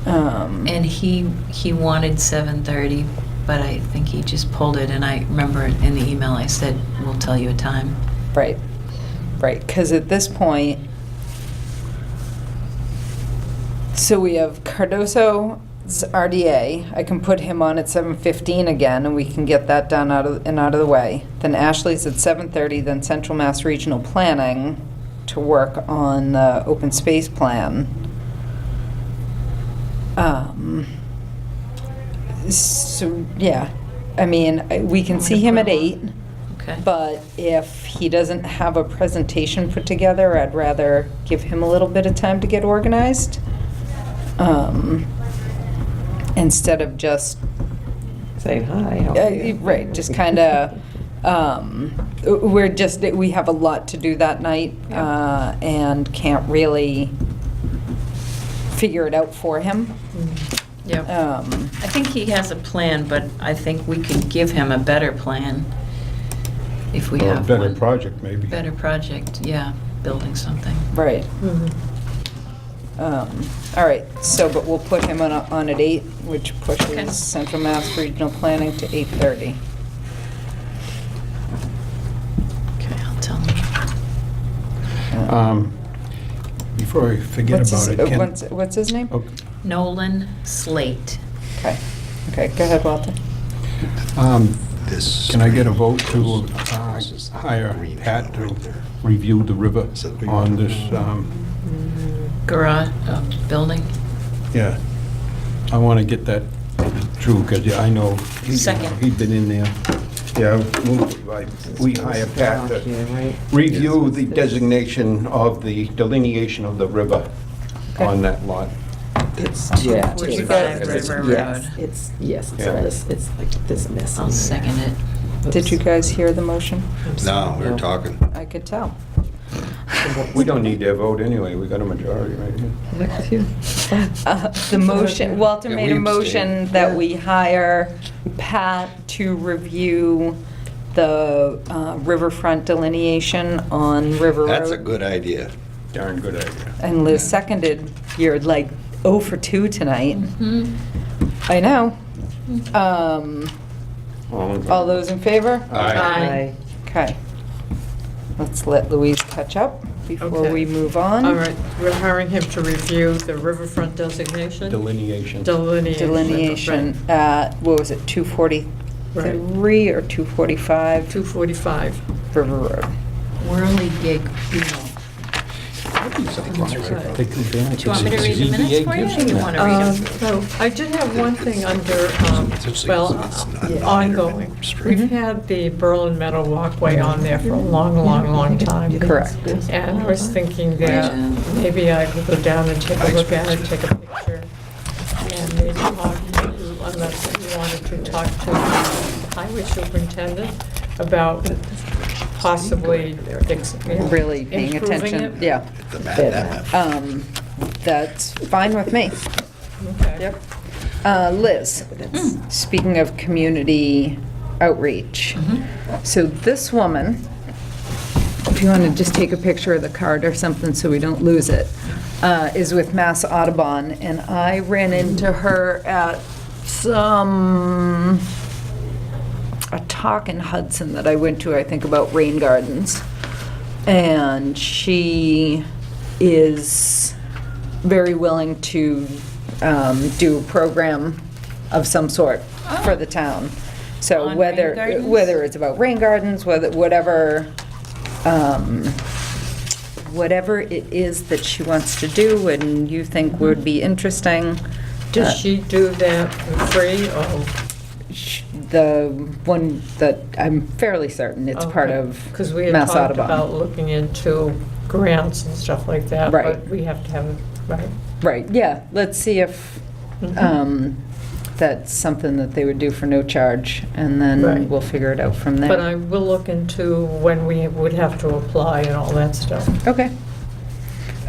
Speaker 7: And he wanted 7:30, but I think he just pulled it, and I remember in the email I said, we'll tell you a time.
Speaker 1: Right, right, because at this point, so we have Cardoso's RDA, I can put him on at 7:15 again, and we can get that done out of the way. Then Ashley's at 7:30, then Central Mass Regional Planning to work on the open space plan. So, yeah, I mean, we can see him at 8.
Speaker 7: Okay.
Speaker 1: But if he doesn't have a presentation put together, I'd rather give him a little bit of time to get organized. Instead of just,
Speaker 8: saying hi, how are you?
Speaker 1: right, just kind of, we have a lot to do that night, and can't really figure it out for him.
Speaker 7: Yep. I think he has a plan, but I think we could give him a better plan if we
Speaker 5: Or a
Speaker 7: have
Speaker 5: better
Speaker 7: one.
Speaker 5: project, maybe.
Speaker 7: Better project, yeah, building something.
Speaker 1: Right. All right, so, but we'll put him on at 8, which pushes
Speaker 7: Okay.
Speaker 1: Central Mass Regional Planning to 8:30.
Speaker 7: Okay, I'll tell him.
Speaker 5: Before I forget about it, Ken.
Speaker 1: What's his name?
Speaker 5: Okay.
Speaker 7: Nolan Slate.
Speaker 1: Okay, okay, go ahead, Walter.
Speaker 3: This.
Speaker 5: Can I get a vote to hire Pat to review the river on this,
Speaker 7: Garage, building.
Speaker 5: yeah. I want to get that true, because I know
Speaker 7: Second.
Speaker 5: he's been in there. Yeah, we hire Pat to review the designation of the delineation of the river on that lot.
Speaker 8: It's,
Speaker 7: Yeah.
Speaker 8: yeah.
Speaker 7: 245 River
Speaker 8: Yes,
Speaker 7: Road.
Speaker 8: it's
Speaker 5: Yeah.
Speaker 8: it's like this mess. in
Speaker 7: I'll
Speaker 8: there.
Speaker 7: second it.
Speaker 1: Did you guys hear the motion?
Speaker 3: No, we were talking.
Speaker 1: I could tell.
Speaker 5: We don't need their vote anyway, we got a majority right here.
Speaker 8: I'm like with you. It's fine.
Speaker 1: The motion, Walter
Speaker 3: Yeah,
Speaker 1: made
Speaker 3: we
Speaker 1: a motion
Speaker 3: abstained.
Speaker 1: that we hire Pat to review the riverfront delineation on River Road.
Speaker 3: That's a good idea.
Speaker 5: Darn good idea.
Speaker 1: And Liz seconded. You're like 0 for 2 tonight. I know. All those in favor?
Speaker 8: Aye.
Speaker 1: Okay. Let's let Louise catch up before
Speaker 6: Okay.
Speaker 1: we move on.
Speaker 6: All right, we're hiring him to review the riverfront designation.
Speaker 5: Delineation.
Speaker 1: Delineation at, what was it, 243 or 245
Speaker 6: 245.
Speaker 1: River Road?
Speaker 7: Whirligig Beetle.
Speaker 5: Take advantage
Speaker 7: Do you want me to
Speaker 5: of
Speaker 7: read the minutes
Speaker 5: ZBA
Speaker 7: for you,
Speaker 5: gives
Speaker 7: or you
Speaker 5: them
Speaker 7: want
Speaker 5: that.
Speaker 7: to read them?
Speaker 6: So I did have one thing under, ongoing. We've had the Berlin Meadow Walkway on there for a long, long, long time.
Speaker 1: Correct.
Speaker 6: And I was thinking that maybe I could go down and take a look at it, take a picture, and maybe talk to, unless you wanted to talk to the highway superintendent about possibly
Speaker 1: Really paying
Speaker 6: improving
Speaker 1: attention.
Speaker 6: it.
Speaker 1: Yeah.
Speaker 3: The map.
Speaker 1: That's fine with me.
Speaker 6: Okay.
Speaker 1: Liz, speaking of community outreach, so this woman, if you want to just take a picture of the card or something so we don't lose it, is with Mass Audubon, and I ran into her at a talk in Hudson that I went to, I think, about rain gardens. And she is very willing to do a program of some sort for the town. So
Speaker 7: On
Speaker 1: whether
Speaker 7: rain gardens?
Speaker 1: whether it's about rain gardens, whatever it is that she wants to do and you think would be interesting.
Speaker 6: Does she do that for free, or?
Speaker 1: The one that I'm fairly certain it's part of
Speaker 6: Because we had
Speaker 1: Mass
Speaker 6: talked
Speaker 1: Audubon.
Speaker 6: about looking into grants and stuff like that.
Speaker 1: Right.
Speaker 6: But we have to have, right.
Speaker 1: Right, yeah, let's see if that's something that they would do for no charge, and then
Speaker 6: Right.
Speaker 1: we'll figure it out from there.
Speaker 6: But I will look into when we would have to apply and all that stuff.
Speaker 1: Okay.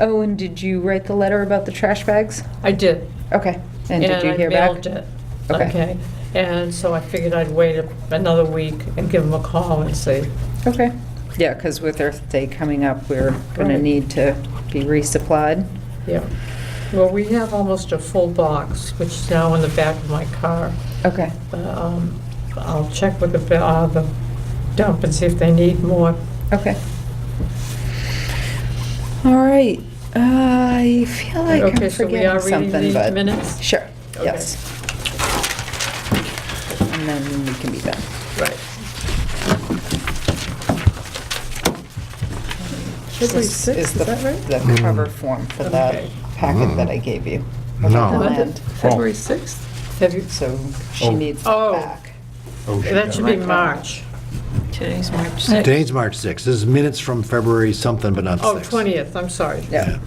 Speaker 1: Oh, and did you write the letter about the trash bags?
Speaker 6: I did.
Speaker 1: Okay, and did you hear back?
Speaker 6: And I mailed it.
Speaker 1: Okay.
Speaker 6: And so I figured I'd wait another week and give them a call and see.
Speaker 1: Okay. Yeah, because with Earth Day coming up, we're gonna
Speaker 6: Right.
Speaker 1: need to be resupplied.
Speaker 6: Yeah. Well, we have almost a full box, which is now in the back of my car.
Speaker 1: Okay.
Speaker 6: I'll check with the dump and see if they need more.
Speaker 1: Okay. All right. I feel like
Speaker 6: Okay,
Speaker 1: I'm
Speaker 6: so we
Speaker 1: forgetting
Speaker 6: are reading
Speaker 1: something,
Speaker 6: these
Speaker 1: but.
Speaker 6: minutes?
Speaker 1: Sure,
Speaker 6: Okay.
Speaker 1: yes. And then we can be done.
Speaker 6: Right.
Speaker 8: February
Speaker 1: This
Speaker 8: 6th,
Speaker 1: is
Speaker 8: is that right?
Speaker 1: the cover form for that
Speaker 6: Okay.
Speaker 1: packet that I gave you.
Speaker 3: No.
Speaker 1: about the
Speaker 8: Monday?
Speaker 1: land.
Speaker 8: February 6th?
Speaker 1: So she needs
Speaker 6: Oh.
Speaker 1: that back.
Speaker 6: That should be March.
Speaker 7: Today's March 6th.
Speaker 3: Today's March 6th. This is minutes from February something, but not 6th.
Speaker 6: Oh, 20th, I'm sorry.
Speaker 1: Yeah.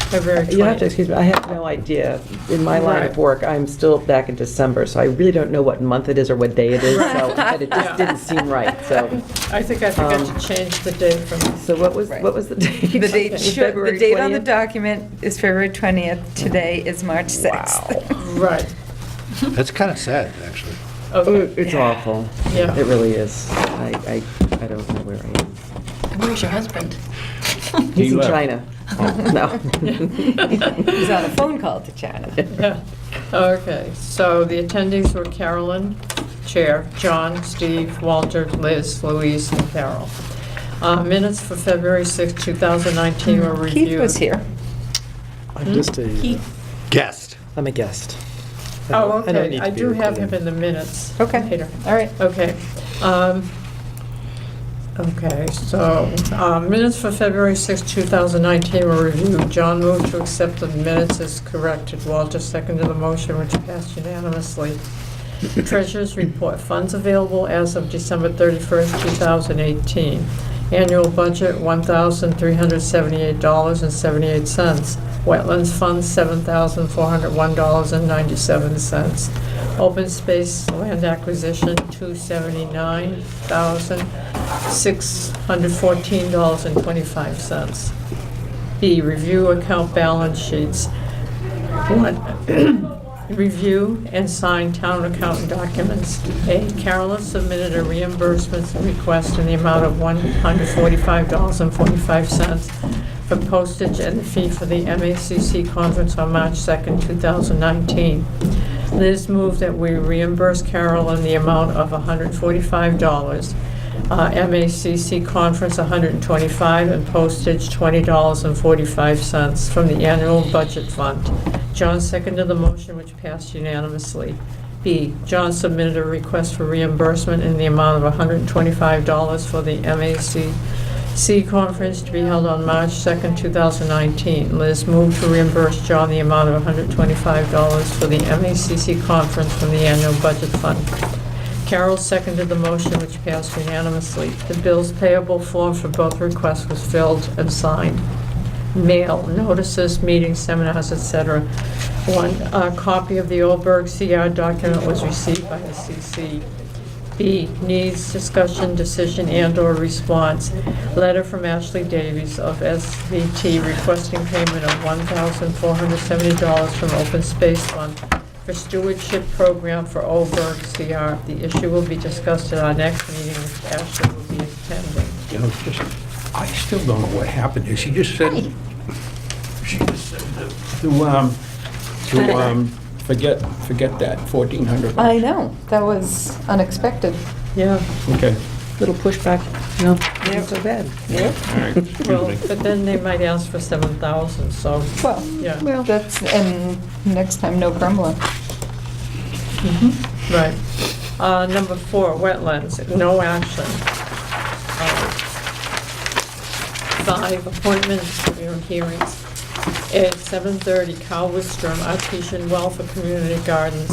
Speaker 6: February 20th.
Speaker 8: You have to excuse me, I have no idea. In my line
Speaker 6: Right.
Speaker 8: of work, I'm still back in December, so I really don't know what month it is or what day it is, so, but it
Speaker 6: Yeah.
Speaker 8: just didn't seem right, so.
Speaker 6: I think I forgot to change the date from,
Speaker 8: So what was
Speaker 1: Right.
Speaker 8: the date?
Speaker 1: The date,
Speaker 8: Was
Speaker 1: the
Speaker 8: February
Speaker 1: date on the
Speaker 8: 20th?
Speaker 1: document is February 20th. Today is March 6th.
Speaker 6: right.
Speaker 3: That's kind of sad, actually.
Speaker 8: Oh,
Speaker 6: Okay.
Speaker 8: it's awful.
Speaker 6: Yeah.
Speaker 8: It really is. I don't know where I am.
Speaker 7: Where's your husband?
Speaker 8: He's in
Speaker 5: left.
Speaker 8: China. No.
Speaker 1: He's on a phone call to China.
Speaker 6: Yeah. Okay, so the attendees were Carolyn, Chair, John, Steve, Walter, Liz, Louise, and Carol. Minutes for February 6, 2019 were reviewed.
Speaker 1: Keith was here.
Speaker 4: I'm just
Speaker 3: Guest.
Speaker 4: I'm a guest.
Speaker 6: Oh,
Speaker 4: I don't
Speaker 6: okay,
Speaker 4: need to
Speaker 6: I
Speaker 4: be
Speaker 6: do have
Speaker 4: recorded.
Speaker 6: him in the minutes.
Speaker 1: Okay.
Speaker 6: Later.
Speaker 1: All right.
Speaker 6: Okay. Okay, so, minutes for February 6, 2019 were reviewed. John moved to accept the minutes as corrected. Walter seconded the motion, which passed unanimously. Treasurer's report, funds available as of December 31st, 2018. Annual budget, $1,378.78. Wetlands funds, $7,401.97. Open space land acquisition, $279,614.25. B, review account balance sheets. 1, review and sign town accountant documents. A, Carolyn submitted a reimbursement request in the amount of $145.45 for postage and the fee for the MACC conference on March 2nd, 2019. Liz moved that we reimburse Carolyn the amount of $145, MACC conference $125, and postage $20.45 from the annual budget fund. John seconded the motion, which passed unanimously. B, John submitted a request for reimbursement in the amount of $125 for the MACC conference to be held on March 2nd, 2019. Liz moved to reimburse John the amount of $125 for the MACC conference from the annual budget fund. Carol seconded the motion, which passed unanimously. The bills payable form for both requests was filled and signed. Mail, notices, meetings, seminars, etc. A copy of the Oldberg CR document was received by the CC. B, needs discussion, decision, and/or response. Letter from Ashley Davies of SVT requesting payment of $1,470 from Open Space Fund for stewardship program for Oldberg CR. The issue will be discussed at our next meeting, which Ashley will be attending.
Speaker 5: You know, just, I still don't know what happened there. She just said forget that, 1,400.
Speaker 1: I know, that was unexpected.
Speaker 6: Yeah,
Speaker 5: Okay.
Speaker 8: Little pushback, no, not so bad.
Speaker 1: Yep.
Speaker 5: All right. Excuse
Speaker 6: well,
Speaker 5: me.
Speaker 6: but then they might ask for 7,000, so,
Speaker 1: Well,
Speaker 6: yeah.
Speaker 1: well, that's, and next time, no crumbler.
Speaker 6: Right. Number 4, wetlands, no action. 5, appointments, hearings. At 7:30, Cal Wistrom, Artesian Well for Community Gardens.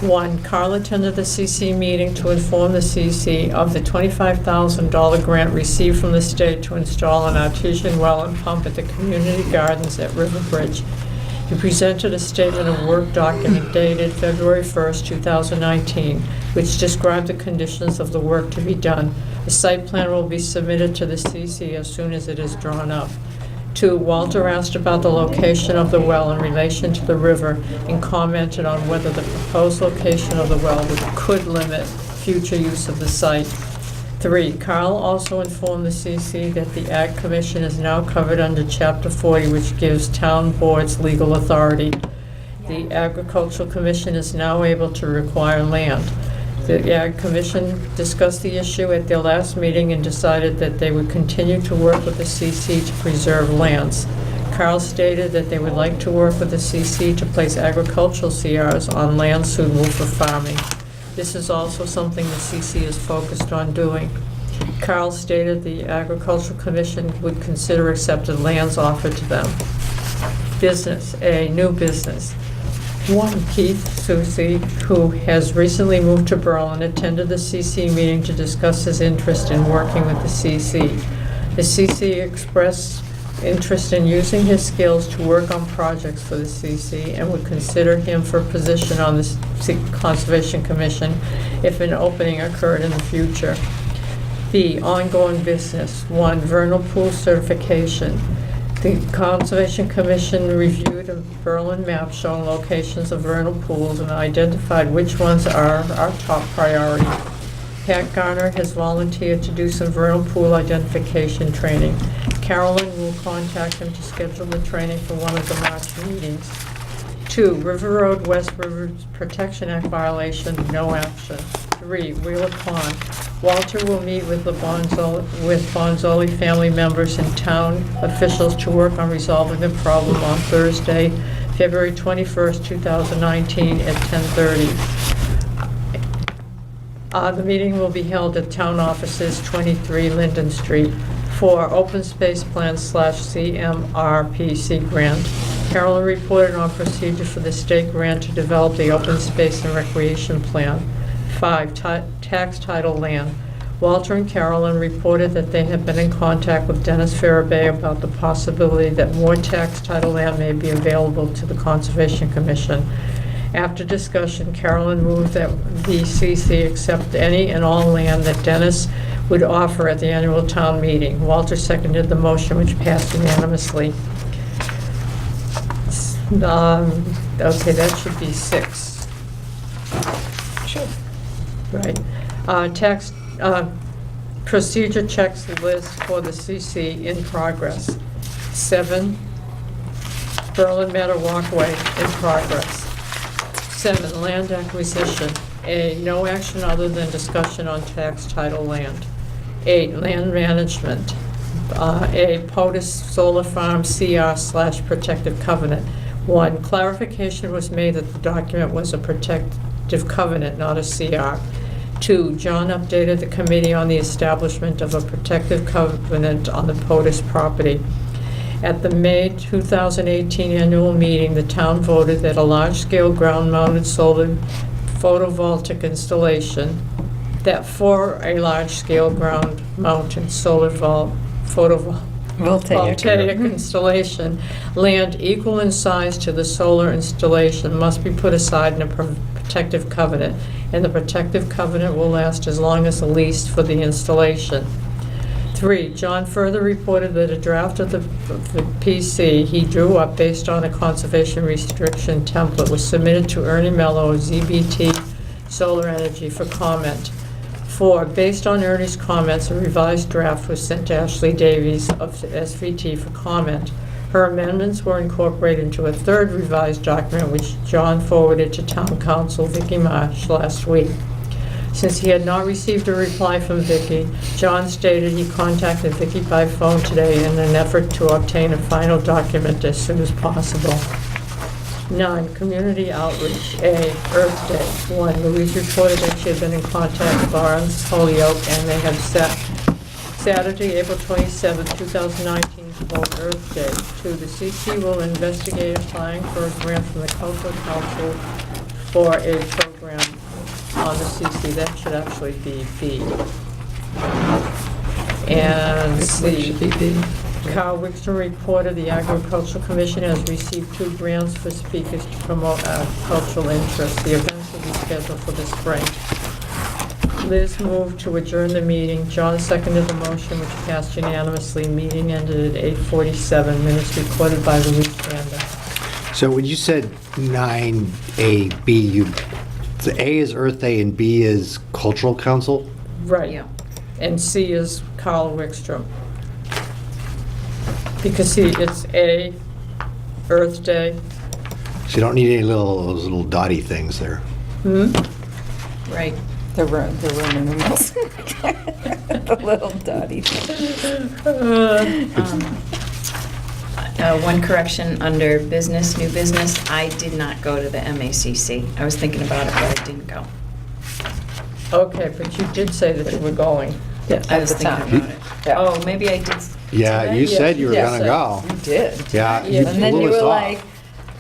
Speaker 6: 1, Carl attended the CC meeting to inform the CC of the $25,000 grant received from the state to install an artesian well and pump at the community gardens at Riverbridge. He presented a statement of work document dated February 1st, 2019, which described the conditions of the work to be done. A site plan will be submitted to the CC as soon as it is drawn up. 2, Walter asked about the location of the well in relation to the river and commented on whether the proposed location of the well could limit future use of the site. 3, Carl also informed the CC that the Ag Commission is now covered under Chapter 40, which gives town boards legal authority. The Agricultural Commission is now able to require land. The Ag Commission discussed the issue at their last meeting and decided that they would continue to work with the CC to preserve lands. Carl stated that they would like to work with the CC to place agricultural CRs on land suitable for farming. This is also something the CC is focused on doing. Carl stated the Agricultural Commission would consider accepted lands offered to them. Business, A, new business. 1, Keith Susi, who has recently moved to Berlin, attended the CC meeting to discuss his interest in working with the CC. The CC expressed interest in using his skills to work on projects for the CC and would consider him for a position on the Conservation Commission if an opening occurred in the future. B, ongoing business. 1, vernal pool certification. The Conservation Commission reviewed a Berlin map showing locations of vernal pools and identified which ones are our top priority. Pat Garner has volunteered to do some vernal pool identification training. Carolyn will contact him to schedule the training for one of the March meetings. 2, River Road West River Protection Act violation, no action. 3, Wheeler Pond. Walter will meet with the Bonzoli family members and town officials to work on resolving the problem on Thursday, February 21st, 2019 at 10:30. The meeting will be held at Town Offices, 23 Linden Street. 4, Open Space Plan / CMRPC grant. Carolyn reported on procedure for the state grant to develop the Open Space and Recreation Plan. 5, tax title land. Walter and Carolyn reported that they had been in contact with Dennis Farabee about the possibility that more tax title land may be available to the Conservation Commission. After discussion, Carolyn moved that the CC accept any and all land that Dennis would offer at the annual town meeting. Walter seconded the motion, which passed unanimously. Okay, that should be 6. Sure. Right. Tax procedure checks list for the CC in progress. 7, Berlin Meadow Walkway in progress. 7, land acquisition. A, no action other than discussion on tax title land. 8, land management. A, POTUS Solar Farm CR/protective covenant. 1, clarification was made that the document was a protective covenant, not a CR. 2, John updated the committee on the establishment of a protective covenant on the POTUS property. At the May 2018 annual meeting, the town voted that a large-scale ground-mounted solar photovoltaic installation, that for a large-scale ground-mounted solar photovoltaic installation, land equal in size to the solar installation must be put aside in a protective covenant, and the protective covenant will last as long as the lease for the installation. 3, John further reported that a draft of the PC he drew up based on a conservation restriction template was submitted to Ernie Mello of ZBT Solar Energy for comment. 4, based on Ernie's comments, a revised draft was sent to Ashley Davies of SVT for comment. Her amendments were incorporated into a 3rd revised document, which John forwarded to Town Council Vicky Marsh last week. Since he had not received a reply from Vicky, John stated he contacted Vicky by phone today in an effort to obtain a final document as soon as possible. 9, community outreach. A, Earth Day. 1, Louise reported that she had been in contact with Barnes Holyoke and they have set Saturday, April 27, 2019 to hold Earth Day. 2, the CC will investigate applying for a grant from the Cultural Council for a program on the CC, that should actually be B. And C. Carl Wickstrom reported the Agricultural Commission has received 2 grants for speakers to promote agricultural interests. The events will be scheduled for the spring. Liz moved to adjourn the meeting. John seconded the motion, which passed unanimously. Meeting ended at 8:47. Minutes recorded by Louise Brander.
Speaker 3: So when you said 9A, the A is Earth Day and B is Cultural Council?
Speaker 6: Right.
Speaker 7: Yeah.
Speaker 6: And C is Carl Wickstrom. Because see, it's A, Earth Day.
Speaker 3: So you don't need any those little dotty things there.
Speaker 7: Right.
Speaker 1: The Roman numerals. The little dotty.
Speaker 7: One correction under business, new business, I did not go to the MACC. I was thinking about it, but I didn't go.
Speaker 6: Okay, but you did say that you were going.
Speaker 7: I was thinking about it.
Speaker 1: Yeah.
Speaker 7: Oh, maybe I did.
Speaker 3: Yeah,
Speaker 7: Did I?
Speaker 3: you said you were
Speaker 6: Yes,
Speaker 3: gonna go.
Speaker 1: You did.
Speaker 3: Yeah,
Speaker 6: Yeah,
Speaker 3: you
Speaker 6: and
Speaker 1: then
Speaker 3: blew
Speaker 1: you
Speaker 3: us
Speaker 1: were
Speaker 3: off.
Speaker 1: like,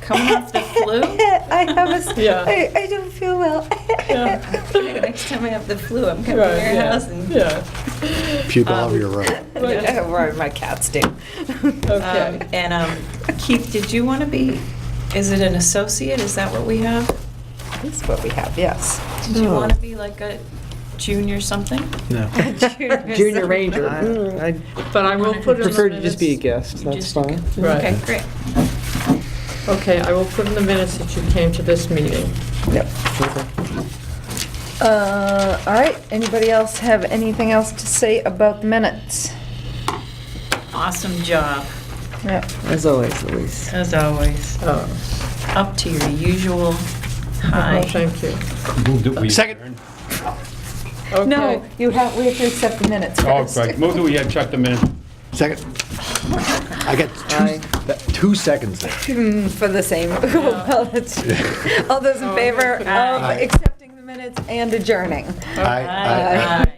Speaker 7: Coming off the flu?
Speaker 1: I have a,
Speaker 6: Yeah.
Speaker 1: I don't feel well.
Speaker 7: Next time I have the flu, I'm coming
Speaker 6: Right,
Speaker 7: to your
Speaker 6: yeah,
Speaker 7: house and.
Speaker 6: yeah.
Speaker 3: Puke all over your road.
Speaker 1: Or my cats do.
Speaker 6: Okay.
Speaker 7: And Keith, did you want to be, is it an associate? Is that what we have?
Speaker 1: That's what we have, yes.
Speaker 7: Did you want to be like a junior something?
Speaker 4: No.
Speaker 8: Junior Ranger.
Speaker 4: I
Speaker 6: But I will put in the
Speaker 4: prefer to just be a
Speaker 6: minutes.
Speaker 4: guest, that's
Speaker 7: Just-
Speaker 4: fine.
Speaker 6: Right.
Speaker 7: Okay, great.
Speaker 6: Okay, I will put in the minutes that you came to this meeting.
Speaker 1: Yep. All right, anybody else have anything else to say about the minutes?
Speaker 7: Awesome job,
Speaker 1: Yep.
Speaker 8: As always, Louise.
Speaker 7: as always.
Speaker 6: Oh,
Speaker 7: Up to your usual high.
Speaker 6: thank you.
Speaker 5: Move that we
Speaker 3: Second.
Speaker 5: adjourn.
Speaker 1: No,
Speaker 6: Okay.
Speaker 1: we have to accept the minutes
Speaker 5: Oh,
Speaker 1: first.
Speaker 5: right, move that we check the minutes.
Speaker 3: Second. I got
Speaker 8: Aye.
Speaker 3: 2 seconds there.
Speaker 1: For the same, well, that's, all those in favor of
Speaker 3: Aye.
Speaker 1: accepting the minutes and adjourning?
Speaker 3: Aye.
Speaker 7: Aye.